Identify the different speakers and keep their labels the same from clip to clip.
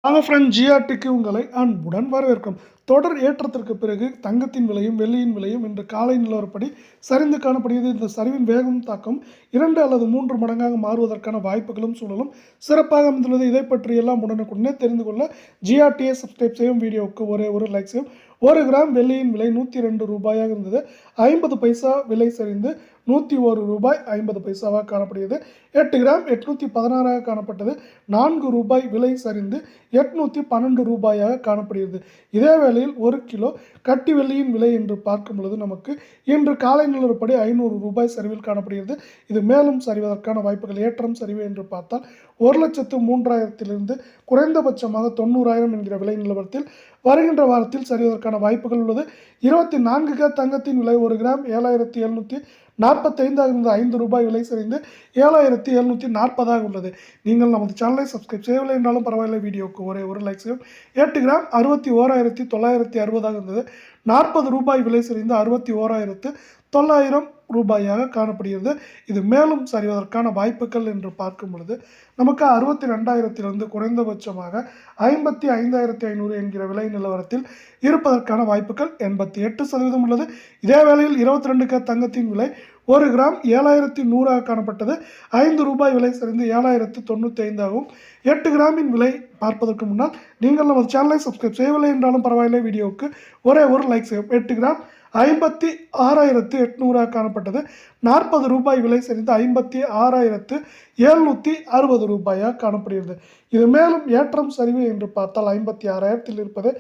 Speaker 1: வாங்க ஃப்ரெண்ட், ஜிஆர்டிக்கு உங்களை அன்புடன் வரவேற்கும். தொடர் ஏற்றத்திற்கு பிறகு தங்கத்தின் விலையும் வெள்ளியின் விலையும் இன்று காலை நிலவரப்படி சரிந்து காணப்படுகிறது. இந்த சரிவின் வேகம் தாக்கம் 2 அல்லது 3 மடங்காக மாறுவதற்கான வாய்ப்புகளும் சூழலும் சிறப்பாக அமைந்துள்ளது. இதை பற்றி எல்லாம் உடனுக்குடனே தெரிந்து கொள்ள ஜிஆர்டியை சப்ஸ்கிரைப் செய்யும். வீடியோவுக்கு ஒரே ஒரு லைக் செய்யும். 1 கிராம் வெள்ளியின் விலை 102 ரூபாயாக இருந்தது. 50 பைசா விலை சரிந்து 101 ரூபாய் 50 பைசாவாக காணப்படுகிறது. 8 கிராம் 816ஆக காணப்பட்டது. 4 ரூபாய் விலை சரிந்து 812 ரூபாயாக காணப்படுகிறது. இதே வேளையில் 1 கிலோ கட்டி வெள்ளியின் விலை என்று பார்க்கும் பொழுது நமக்கு இன்று காலை நிலவரப்படி 500 ரூபாய் சரிவில் காணப்படுகிறது. இது மேலும் சரிவதற்கான வாய்ப்புகள். ஏற்றம் சரிவு என்று பார்த்தால் 1,03,000 குறைந்தபட்சமாக 90,000 என்கிற விலை நிலவரத்தில் வருகின்ற வாரத்தில் சரிவதற்கான வாய்ப்புகள் உள்ளது. 24K தங்கத்தின் விலை 1 கிராம் 7,745 இருந்த 5 ரூபாய் விலை சரிந்து 7,740 உள்ளது. நீங்கள் நமது சேனலை சப்ஸ்கிரைப் செய்யவில்லை என்றாலும் பரவாயில்லை, வீடியோவுக்கு ஒரே ஒரு லைக் செய்யும். 8 கிராம் 61,960 இருந்தது. 40 ரூபாய் விலை சரிந்து 61,900 ரூபாயாக காணப்படுகிறது. இது மேலும் சரிவதற்கான வாய்ப்புகள் என்று பார்க்கும் பொழுது நமக்கு 62,000 குறைந்தபட்சமாக 55,500 என்கிற விலை நிலவரத்தில் இருப்பதற்கான வாய்ப்புகள் 88% உள்ளது. இதே வேளையில் 22K தங்கத்தின் விலை 1 கிராம் 7,100 காணப்பட்டது. 5 ரூபாய் விலை சரிந்து 7,095 8 கிராமின் விலை பார்ப்பதற்கு முன்னால் நீங்கள் நமது சேனலை சப்ஸ்கிரைப் செய்யவில்லை என்றாலும் பரவாயில்லை, வீடியோவுக்கு ஒரே ஒரு லைக் செய்யும். 8 கிராம் 56,800 காணப்பட்டது. 40 ரூபாய் விலை சரிந்து 56,760 ரூபாயாக காணப்படுகிறது. இது மேலும் ஏற்றம் சரிவு என்று பார்த்தால் 56,000 இருப்பது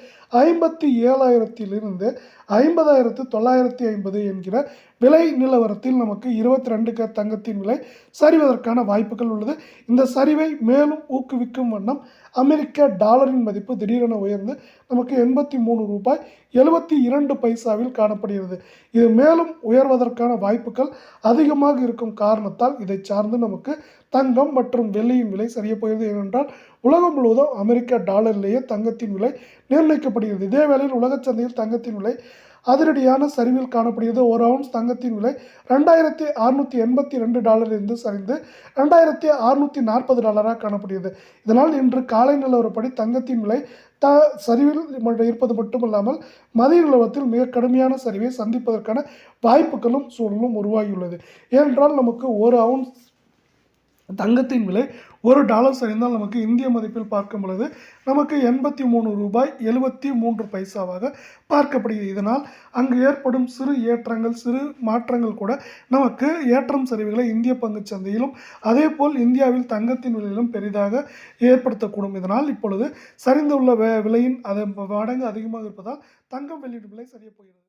Speaker 1: 57,000 50,950 என்கிற விலை நிலவரத்தில் நமக்கு 22K தங்கத்தின் விலை சரிவதற்கான வாய்ப்புகள் உள்ளது. இந்த சரிவை மேலும் ஊக்குவிக்கும் வண்ணம் அமெரிக்க டாலரின் மதிப்பு திடீரென உயர்ந்து நமக்கு 83 ரூபாய் 72 பைசாவில் காணப்படுகிறது. இது மேலும் உயர்வதற்கான வாய்ப்புகள் அதிகமாக இருக்கும் காரணத்தால் இதை சார்ந்து நமக்கு தங்கம் மற்றும் வெள்ளியின் விலை சரிய போகிறது. ஏனென்றால் உலகம் முழுவதும் அமெரிக்க டாலரிலேயே தங்கத்தின் விலை நிர்ணயிக்கப்படுகிறது. இதே வேளையில் உலக சந்தையில் தங்கத்தின் விலை அதிரடியான சரிவில் காணப்படுகிறது. 1 அவுன்ஸ் தங்கத்தின் விலை $2,682 இருந்து சரிந்து $2,640 காணப்படுகிறது. இதனால் இன்று காலை நிலவரப்படி தங்கத்தின் விலை சரிவில் இருப்பது மட்டுமல்லாமல் மதிய நிலவரத்தில் மிக கடுமையான சரிவை சந்திப்பதற்கான வாய்ப்புகளும் சூழலும் உருவாகியுள்ளது. ஏனென்றால் நமக்கு 1 அவுன்ஸ் தங்கத்தின் விலை $1 சரிந்தால் நமக்கு இந்திய மதிப்பில் பார்க்கும் பொழுது நமக்கு 83 ரூபாய் 73 பைசாவாக பார்க்கப்படுகிறது. இதனால் அங்கு ஏற்படும் சிறு ஏற்றங்கள் சிறு மாற்றங்கள் கூட நமக்கு ஏற்றம் சரிவுகளை இந்திய பங்கு சந்தையிலும் அதேபோல் இந்தியாவில் தங்கத்தின் விலையிலும் பெரிதாக ஏற்படுத்தக்கூடும். இதனால் இப்பொழுது சரிந்துள்ள விலையின் மடங்கு அதிகமாக இருப்பதால் தங்கம் வெள்ளியின் விலை சரிய போகிறது.